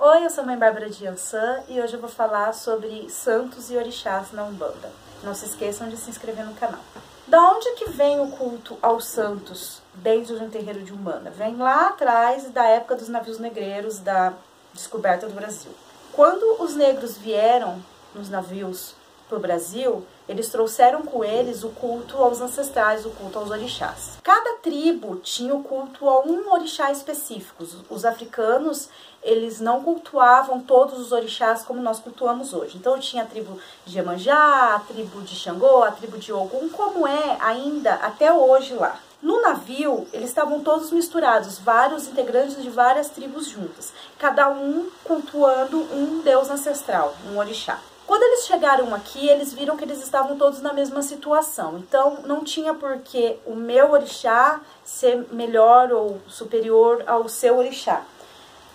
Oi, eu sou a Mãe Bárbara de Iansã e hoje eu vou falar sobre santos e orixás na Umbanda. Não se esqueçam de se inscrever no canal. Da onde que vem o culto aos santos dentro de um terreiro de Umbanda? Vem lá atrás da época dos navios negreiros, da descoberta do Brasil. Quando os negros vieram nos navios para o Brasil, eles trouxeram com eles o culto aos ancestrais, o culto aos orixás. Cada tribo tinha o culto a um orixá específico. Os africanos, eles não cultuavam todos os orixás como nós cultuamos hoje. Então tinha a tribo de Iemanjá, a tribo de Xangô, a tribo de Ogum, como é ainda até hoje lá. No navio, eles estavam todos misturados, vários integrantes de várias tribos juntas, cada um cultuando um deus ancestral, um orixá. Quando eles chegaram aqui, eles viram que eles estavam todos na mesma situação. Então, não tinha por que o meu orixá ser melhor ou superior ao seu orixá.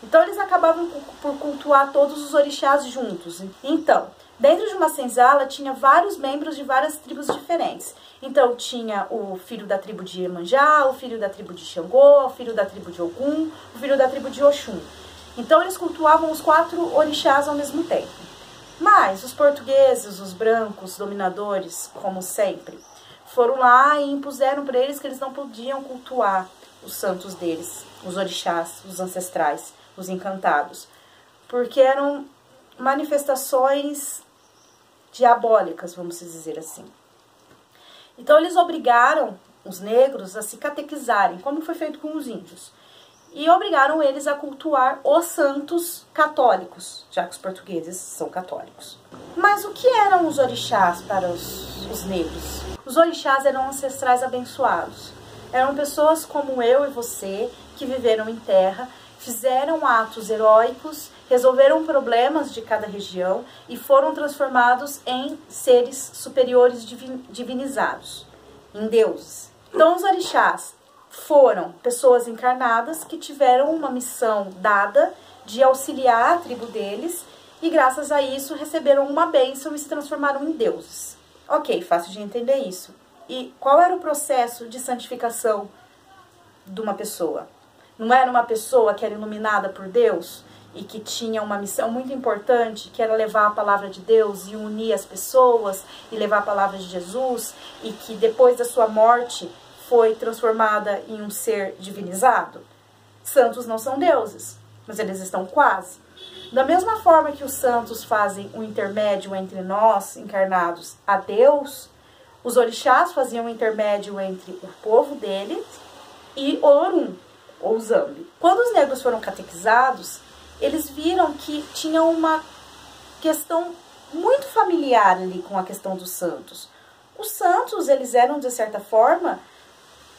Então, eles acabavam por cultuar todos os orixás juntos. Então, dentro de uma senzala, tinha vários membros de várias tribos diferentes. Então, tinha o filho da tribo de Iemanjá, o filho da tribo de Xangô, o filho da tribo de Ogum, o filho da tribo de Oxum. Então, eles cultuavam os 4 orixás ao mesmo tempo. Mas os portugueses, os brancos, dominadores, como sempre, foram lá e impuseram para eles que eles não podiam cultuar os santos deles, os orixás, os ancestrais, os encantados, porque eram manifestações diabólicas, vamos dizer assim. Então eles obrigaram os negros a se catequizarem, como foi feito com os índios. E obrigaram eles a cultuar os santos católicos, já que os portugueses são católicos. Mas o que eram os orixás para os negros? Os orixás eram ancestrais abençoados. Eram pessoas como eu e você, que viveram em terra, fizeram atos heróicos, resolveram problemas de cada região e foram transformados em seres superiores divinizados, em deuses. Então os orixás foram pessoas encarnadas que tiveram uma missão dada de auxiliar a tribo deles e graças a isso receberam uma bênção e se transformaram em deuses. Ok, fácil de entender isso. E qual era o processo de santificação de uma pessoa? Não era uma pessoa que era iluminada por Deus e que tinha uma missão muito importante, que era levar a palavra de Deus e unir as pessoas e levar a palavra de Jesus e que depois da sua morte foi transformada em um ser divinizado? Santos não são deuses, mas eles estão quase. Da mesma forma que os santos fazem um intermédio entre nós, encarnados, a Deus, os orixás faziam um intermédio entre o povo deles e o Orum, ou Zambi. Quando os negros foram catequizados, eles viram que tinha uma questão muito familiar ali com a questão dos santos. Os santos, eles eram, de certa forma,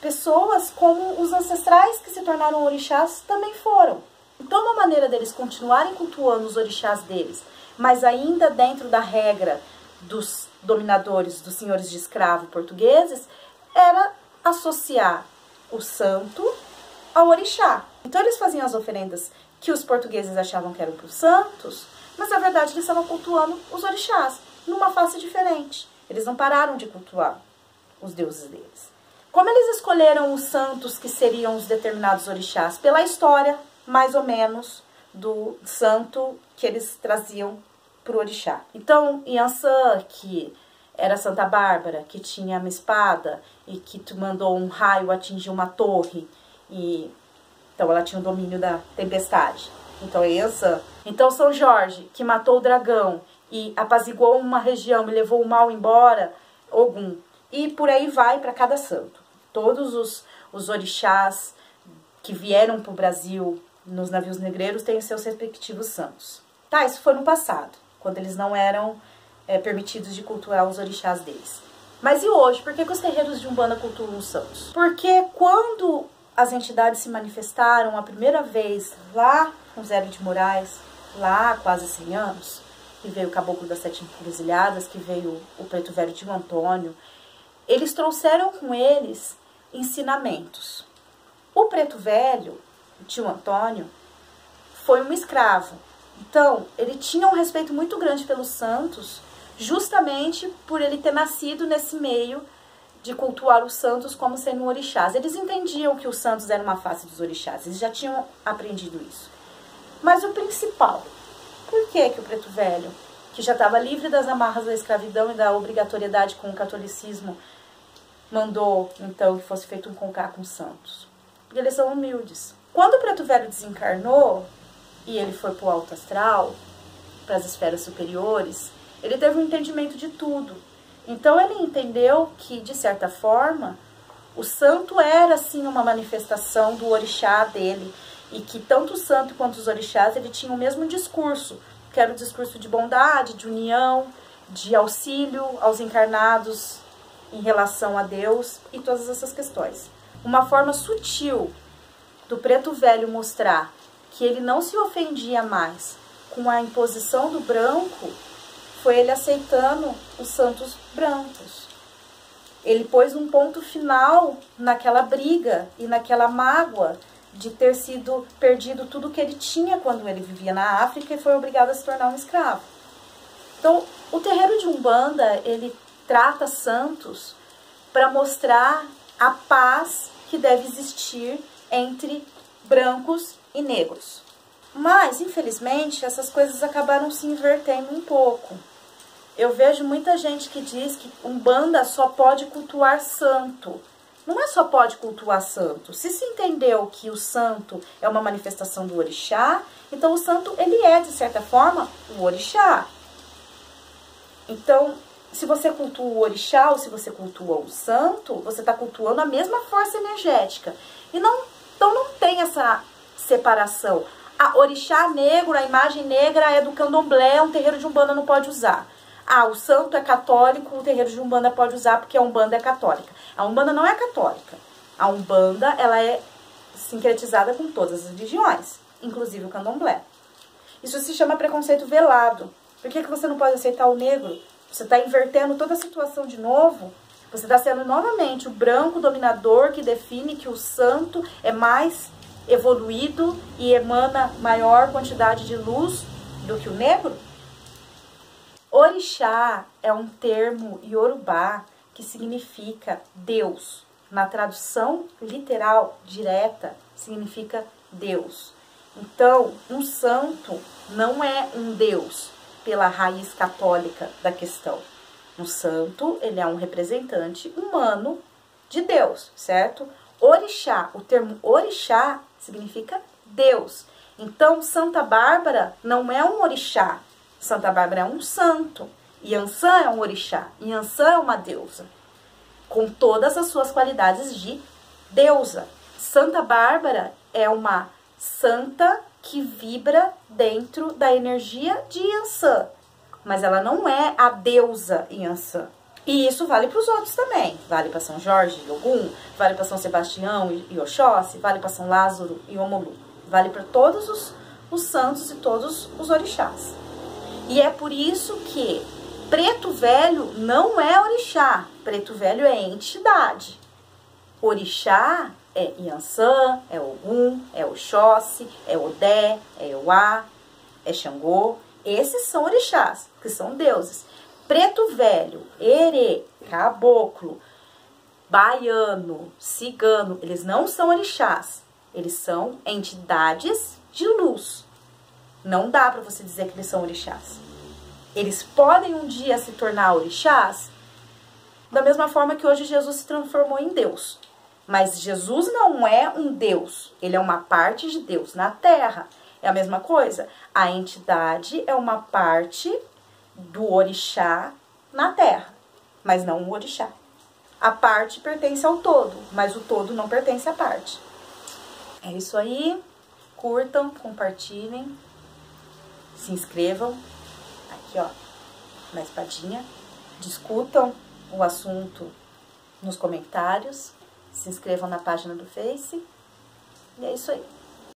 pessoas como os ancestrais que se tornaram orixás também foram. Então, uma maneira deles continuarem cultuando os orixás deles, mas ainda dentro da regra dos dominadores, dos senhores de escravo portugueses, era associar o santo ao orixá. Então, eles faziam as oferendas que os portugueses achavam que eram para os santos, mas na verdade eles estavam cultuando os orixás, numa face diferente. Eles não pararam de cultuar os deuses deles. Como eles escolheram os santos que seriam os determinados orixás? Pela história, mais ou menos, do santo que eles traziam para o orixá. Então, Iansã, que era Santa Bárbara, que tinha uma espada e que mandou um raio atingir uma torre, e então ela tinha o domínio da tempestade. Então, é Iansã. Então, São Jorge, que matou o dragão e apaziguou uma região e levou o mal embora, Ogum. E por aí vai para cada santo. Todos os orixás que vieram para o Brasil nos navios negreiros têm seus respectivos santos. Tá, isso foi no passado, quando eles não eram permitidos de cultuar os orixás deles. Mas e hoje? Por que os terreiros de Umbanda cultuam os santos? Porque quando as entidades se manifestaram a primeira vez lá com Zé de Moraes, lá há quase 100 anos, que veio o Caboclo das 7 Encruzilhadas, que veio o Preto Velho Tio Antônio, eles trouxeram com eles ensinamentos. O Preto Velho, o Tio Antônio, foi um escravo. Então, ele tinha um respeito muito grande pelos santos, justamente por ele ter nascido nesse meio de cultuar os santos como sendo orixás. Eles entendiam que os santos eram uma face dos orixás, eles já tinham aprendido isso. Mas o principal, por que o preto velho, que já estava livre das amarras da escravidão e da obrigatoriedade com o catolicismo, mandou, então, que fosse feito um concá com santos? Porque eles são humildes. Quando o preto velho desencarnou, e ele foi para o alto astral, para as esferas superiores, ele teve um entendimento de tudo. Então ele entendeu que, de certa forma, o santo era, sim, uma manifestação do orixá dele, e que tanto o santo quanto os orixás, ele tinham o mesmo discurso, que era o discurso de bondade, de união, de auxílio aos encarnados em relação a Deus e todas essas questões. Uma forma sutil do preto velho mostrar que ele não se ofendia mais com a imposição do branco foi ele aceitando os santos brancos. Ele pôs um ponto final naquela briga e naquela mágoa de ter sido perdido tudo que ele tinha quando ele vivia na África e foi obrigado a se tornar um escravo. Então, o terreiro de Umbanda, ele trata santos para mostrar a paz que deve existir entre brancos e negros. Mas, infelizmente, essas coisas acabaram se invertendo um pouco. Eu vejo muita gente que diz que Umbanda só pode cultuar santo. Não é só pode cultuar santo. Se entendeu que o santo é uma manifestação do orixá, então o santo, ele é, de certa forma, o orixá. Então, se você cultua o orixá ou se você cultua o santo, você está cultuando a mesma força energética. Então não tem essa separação. A orixá negro, a imagem negra é do candomblé, um terreiro de Umbanda não pode usar. Ah, o santo é católico, o terreiro de Umbanda pode usar porque a Umbanda é católica. A Umbanda não é católica. A Umbanda, ela é sincretizada com todas as religiões, inclusive o candomblé. Isso se chama preconceito velado. Por que você não pode aceitar o negro? Você está invertendo toda a situação de novo. Você está sendo novamente o branco dominador que define que o santo é mais evoluído e emana maior quantidade de luz do que o negro. Orixá é um termo iorubá que significa Deus. Na tradução literal, direta, significa Deus. Então, um santo não é um Deus pela raiz católica da questão. Um santo, ele é um representante humano de Deus, certo? Orixá, o termo orixá significa Deus. Então, Santa Bárbara não é um orixá. Santa Bárbara é um santo. Iansã é um orixá. Iansã é uma deusa. Com todas as suas qualidades de deusa. Santa Bárbara é uma santa que vibra dentro da energia de Iansã. Mas ela não é a deusa Iansã. E isso vale para os outros também. Vale para São Jorge e Ogum, vale para São Sebastião e Oxóssi, vale para São Lázaro e Omolu. Vale para todos os santos e todos os orixás. E é por isso que preto velho não é orixá. Preto velho é entidade. Orixá é Iansã, é Ogum, é Oxóssi, é Odé, é Euá, é Xangô. Esses são orixás, que são deuses. Preto velho, erê, caboclo, baiano, cigano, eles não são orixás. Eles são entidades de luz. Não dá para você dizer que eles são orixás. Eles podem um dia se tornar orixás da mesma forma que hoje Jesus se transformou em Deus. Mas Jesus não é um Deus. Ele é uma parte de Deus na Terra. É a mesma coisa. A entidade é uma parte do orixá na Terra, mas não o orixá. A parte pertence ao todo, mas o todo não pertence à parte. É isso aí. Curtam, compartilhem, se inscrevam. Aqui, ó, na espadinha. Discutam o assunto nos comentários. Se inscrevam na página do Face. E é isso aí.